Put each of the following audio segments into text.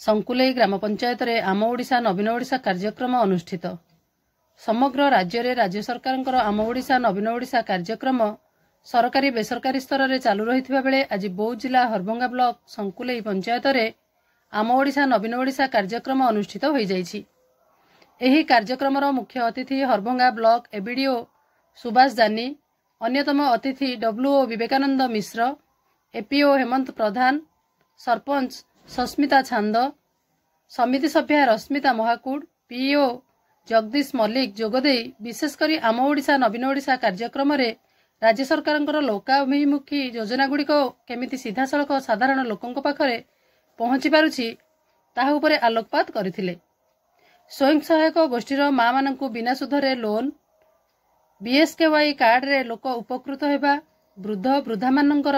संकुलेई ग्राम पंचायत रे आम ओडिशा नवीन ओडिशा कार्यक्रम अनुष्ठित। समग्र राज्य रे राज्य सरकार आम ओडिशा नवीन ओडिशा कार्यक्रम सरकारी बेसरकारी स्तर में चालू रही बेले आज बौद्ध जिला हरभंगा ब्लॉक संकुलेई पंचायत रे आम ओडिशा नवीन ओडिशा कार्यक्रम अनुष्ठित हो जाइछि। एही कार्यक्रम मुख्य अतिथि हरभंगा ब्लॉक एबीडीओ सुभाष जानी, अन्यतम अतिथि डब्ल्यूओ विवेकानंद मिश्र, एपीओ हेमंत प्रधान, सरपंच सस्मिता छांद, समिति सभ्या रश्मिता महाकूड, पीओ जगदीश मल्लिक जोगदे विशेषकर आम ओडिशा नवीन ओडिशा कार्यक्रम रे राज्य सरकार लोकाभिमुखी योजना गुड़िक केमिति सीधा सड़क साधारण लोकों पाखरे पहुंची पारुछि ताहा उपरे आलोकपात करथिले। स्वयं सहायक गोष्ठीर माँ मानकु बिना सुधरे लोन, बीएसकेवाई कार्ड रे लोक उपकृत हेबा, वृद्ध वृद्धा मानकर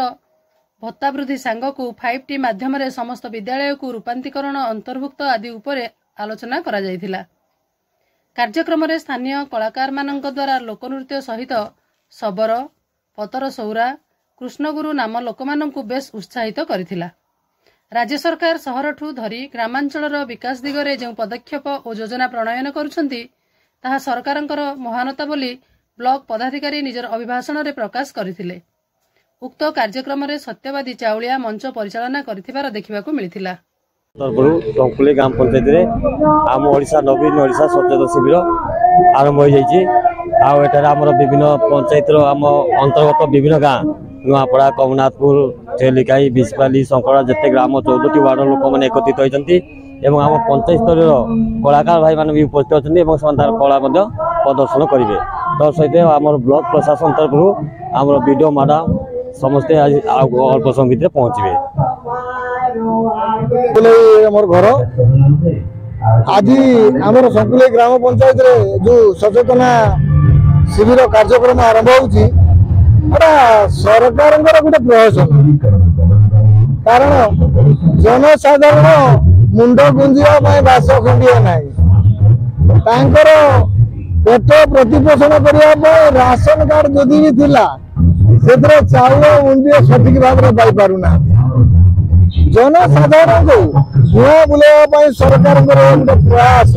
भत्ता वृद्धि सांगकु 5T माध्यम रे समस्त विद्यालय को रूपांतरीकरण अंतर्भुक्त आदि उपरे आलोचना करा जायथिला। कार्यक्रम रे स्थानीय कलाकार मानक द्वारा लोकनृत्य सहित शबर, पतर सौरा, कृष्णगुरु नाम लोक मानकु बेस उत्साहित करथिला। राज्य सरकार सहरठू धरी ग्रामांचलर विकास दिगरे जो पदक्षेप और योजना प्रणयन करुछंती ताहा सरकारंकर महानता बोली ब्लॉक पदाधिकारी निजर अभिभाषण रे प्रकाश करथिले। उक्त कार्यक्रम रे सत्यवादी चाउलिया मंच परिचालना करथिबार देखिबाकू मिलिथिला। संकुलेई ग्राम पंचायत रे आम ओडिशा नवीन ओडिशा सचेतन शिविर आरंभ हो जाइए। आम विभिन्न पंचायत आम अंतर्गत विभिन्न गाँ नुआपड़ा, कमनाथपुर, ठेलिकाई, बिस्पाली, शंकरा जिते ग्राम 14टी वार्ड लोक मैंने एकत्रित होती आम पंचायत स्तर कलाकार भाई मैंने भी उपस्थित अच्छा कला प्रदर्शन करेंगे। तो सहित आम ब्लॉक प्रशासन तरफ आम वीडियो मैडम समस्ते आज अल्प समय भितर पहुँचे। घर आज आम संकुलेई ग्राम पंचायत रे जो सचेतना शिविर कार्यक्रम आरंभ होउची सरकार गोटे प्रहसन, कारण जनसाधारण मुंड गुंजिया बास खंडिया ना पेट प्रतिपोषण करने राशन कार्ड जदि भी थिला से चाउल मुंडिया सठिक भाव में पाई पारुना। जनसाधारण को धुआ बुलावा सरकार गोटे प्रयास,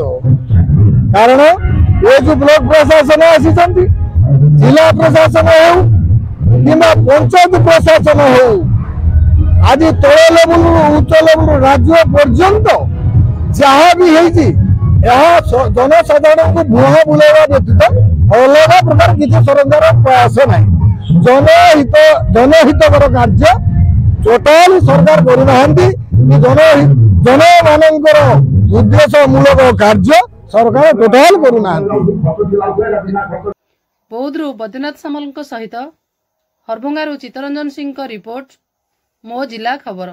कारण ये जो ब्लॉक प्रशासन आसी जिला प्रशासन हो कि पंचायत प्रशासन हो आज तल लेवल उच्च लेवल राज्य पर्यंत जहाँ भी जनसाधारण को भुआ बुलावा व्यतीत अलग प्रकार किसी सरकार प्रयास ना। जनहितकर कार्य टोटाल सरकार करूना, जन मानकर उद्देश्य मूलक कार्य सरकार टोटाल करूना। बौद्धरू बद्रीनाथ सामल सहित हरभंगारू चित्तरंजन सिंह रिपोर्ट, मो जिला खबर।